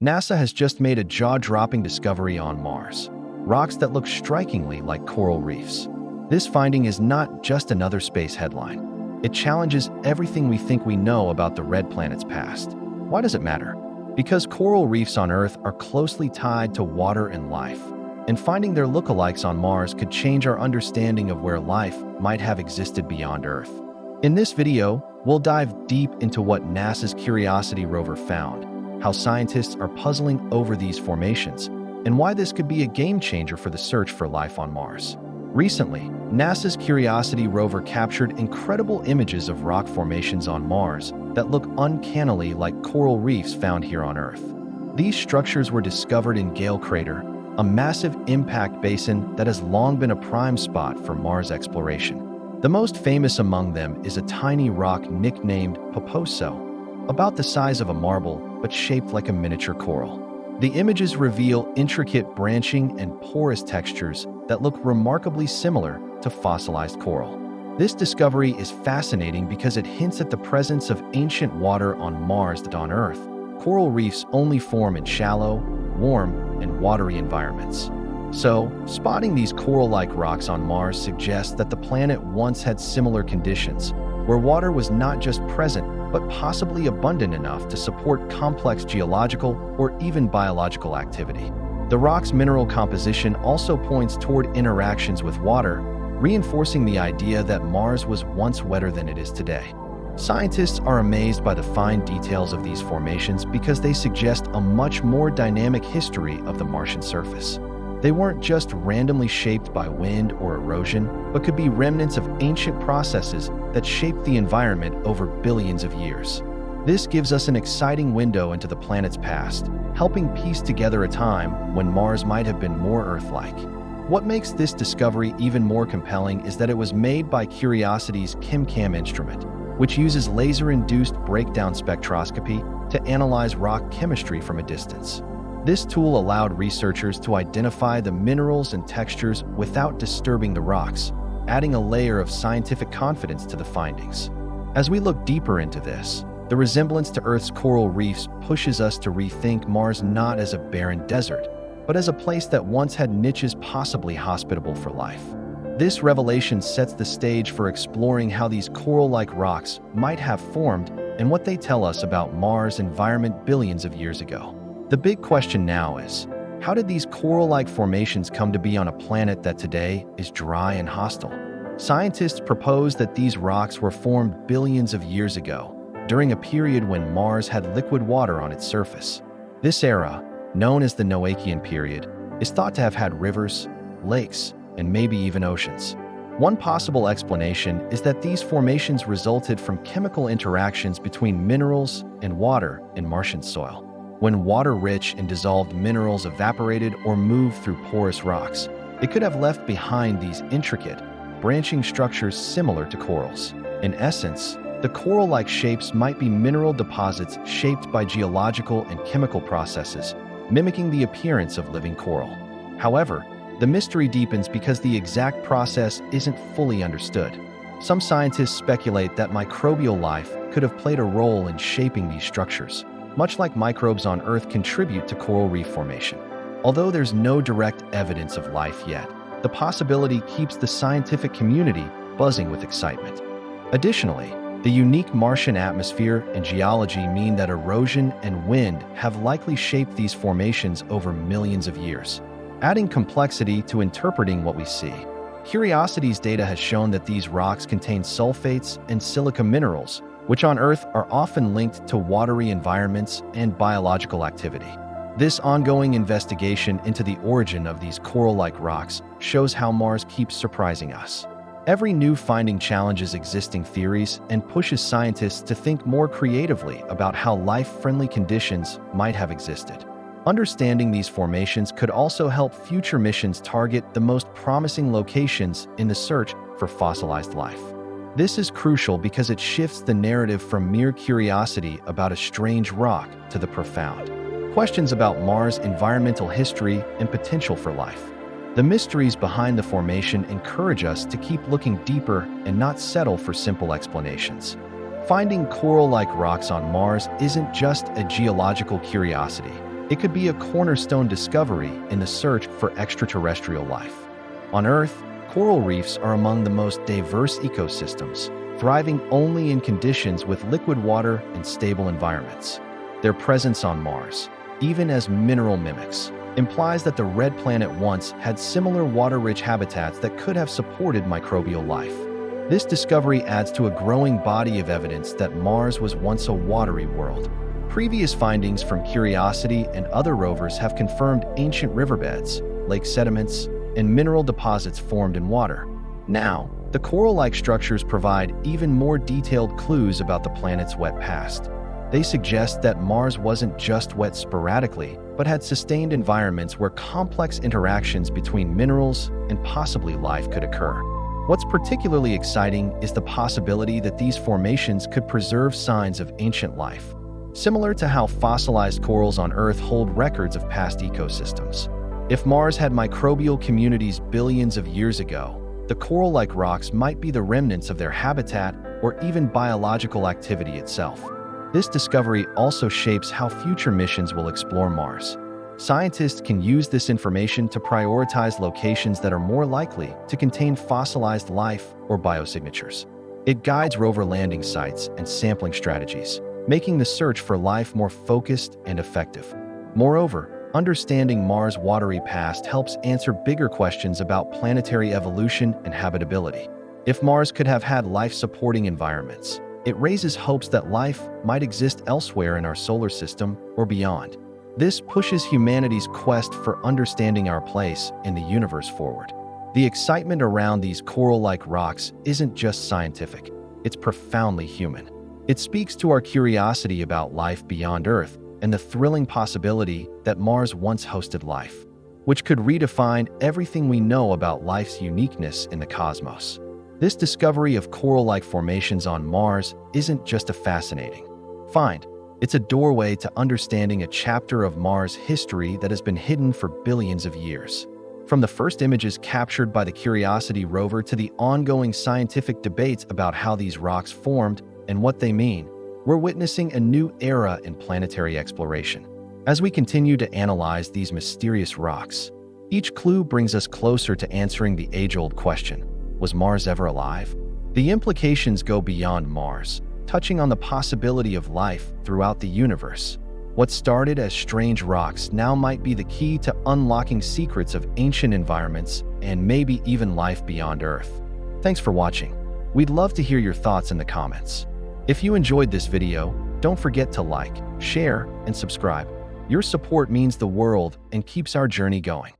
NASA has just made a jaw-dropping discovery on Mars, rocks that look strikingly like coral reefs. This finding is not just another space headline. It challenges everything we think we know about the red planet's past. Why does it matter? Because coral reefs on Earth are closely tied to water and life, and finding their lookalikes on Mars could change our understanding of where life might have existed beyond Earth. In this video, we'll dive deep into what NASA's Curiosity rover found, how scientists are puzzling over these formations, and why this could be a game changer for the search for life on Mars. Recently, NASA's Curiosity rover captured incredible images of rock formations on Mars that look uncannily like coral reefs found here on Earth. These structures were discovered in Gale Crater, a massive impact basin that has long been a prime spot for Mars exploration. The most famous among them is a tiny rock nicknamed Poposo, about the size of a marble but shaped like a miniature coral. The images reveal intricate branching and porous textures that look remarkably similar to fossilized coral. This discovery is fascinating because it hints at the presence of ancient water on Mars that on Earth, coral reefs only form in shallow, warm, and watery environments. So, spotting these coral-like rocks on Mars suggests that the planet once had similar conditions, where water was not just present, but possibly abundant enough to support complex geological or even biological activity. The rock's mineral composition also points toward interactions with water, reinforcing the idea that Mars was once wetter than it is today. Scientists are amazed by the fine details of these formations because they suggest a much more dynamic history of the Martian surface. They weren't just randomly shaped by wind or erosion, but could be remnants of ancient processes that shaped the environment over billions of years. This gives us an exciting window into the planet's past, helping piece together a time when Mars might have been more Earth-like. What makes this discovery even more compelling is that it was made by Curiosity's ChemCam instrument, which uses laser-induced breakdown spectroscopy to analyze rock chemistry from a distance. This tool allowed researchers to identify the minerals and textures without disturbing the rocks, adding a layer of scientific confidence to the findings. As we look deeper into this, the resemblance to Earth's coral reefs pushes us to rethink Mars not as a barren desert, but as a place that once had niches possibly hospitable for life. This revelation sets the stage for exploring how these coral-like rocks might have formed and what they tell us about Mars' environment billions of years ago. The big question now is, how did these coral-like formations come to be on a planet that today is dry and hostile? Scientists propose that these rocks were formed billions of years ago, during a period when Mars had liquid water on its surface. This era, known as the Noachian period, is thought to have had rivers, lakes, and maybe even oceans. One possible explanation is that these formations resulted from chemical interactions between minerals and water in Martian soil. When water-rich and dissolved minerals evaporated or moved through porous rocks, it could have left behind these intricate, branching structures similar to corals. In essence, the coral-like shapes might be mineral deposits shaped by geological and chemical processes, mimicking the appearance of living coral. However, the mystery deepens because the exact process isn't fully understood. Some scientists speculate that microbial life could have played a role in shaping these structures, much like microbes on Earth contribute to coral reef formation. Although there's no direct evidence of life yet, the possibility keeps the scientific community buzzing with excitement. Additionally, the unique Martian atmosphere and geology mean that erosion and wind have likely shaped these formations over millions of years, adding complexity to interpreting what we see. Curiosity's data has shown that these rocks contain sulfates and silica minerals, which on Earth are often linked to watery environments and biological activity. This ongoing investigation into the origin of these coral-like rocks shows how Mars keeps surprising us. Every new finding challenges existing theories and pushes scientists to think more creatively about how life-friendly conditions might have existed. Understanding these formations could also help future missions target the most promising locations in the search for fossilized life. This is crucial because it shifts the narrative from mere curiosity about a strange rock to the profound questions about Mars' environmental history and potential for life. The mysteries behind the formation encourage us to keep looking deeper and not settle for simple explanations. Finding coral-like rocks on Mars isn't just a geological curiosity. It could be a cornerstone discovery in the search for extraterrestrial life. On Earth, coral reefs are among the most diverse ecosystems, thriving only in conditions with liquid water and stable environments. Their presence on Mars, even as mineral mimics, implies that the red planet once had similar water-rich habitats that could have supported microbial life. This discovery adds to a growing body of evidence that Mars was once a watery world. Previous findings from Curiosity and other rovers have confirmed ancient riverbeds, lake sediments, and mineral deposits formed in water. Now, the coral-like structures provide even more detailed clues about the planet's wet past. They suggest that Mars wasn't just wet sporadically, but had sustained environments where complex interactions between minerals and possibly life could occur. What's particularly exciting is the possibility that these formations could preserve signs of ancient life, similar to how fossilized corals on Earth hold records of past ecosystems. If Mars had microbial communities billions of years ago, the coral-like rocks might be the remnants of their habitat or even biological activity itself. This discovery also shapes how future missions will explore Mars. Scientists can use this information to prioritize locations that are more likely to contain fossilized life or biosignatures. It guides rover landing sites and sampling strategies, making the search for life more focused and effective. Moreover, understanding Mars' watery past helps answer bigger questions about planetary evolution and habitability. If Mars could have had life-supporting environments, it raises hopes that life might exist elsewhere in our solar system or beyond. This pushes humanity's quest for understanding our place in the universe forward. The excitement around these coral-like rocks isn't just scientific, it's profoundly human. It speaks to our curiosity about life beyond Earth and the thrilling possibility that Mars once hosted life, which could redefine everything we know about life's uniqueness in the cosmos. This discovery of coral-like formations on Mars isn't just a fascinating find. It's a doorway to understanding a chapter of Mars' history that has been hidden for billions of years. From the first images captured by the Curiosity rover to the ongoing scientific debates about how these rocks formed and what they mean, we're witnessing a new era in planetary exploration. As we continue to analyze these mysterious rocks, each clue brings us closer to answering the age-old question: was Mars ever alive? The implications go beyond Mars, touching on the possibility of life throughout the universe. What started as strange rocks now might be the key to unlocking secrets of ancient environments and maybe even life beyond Earth. Thanks for watching. We'd love to hear your thoughts in the comments. If you enjoyed this video, don't forget to like, share, and subscribe. Your support means the world and keeps our journey going.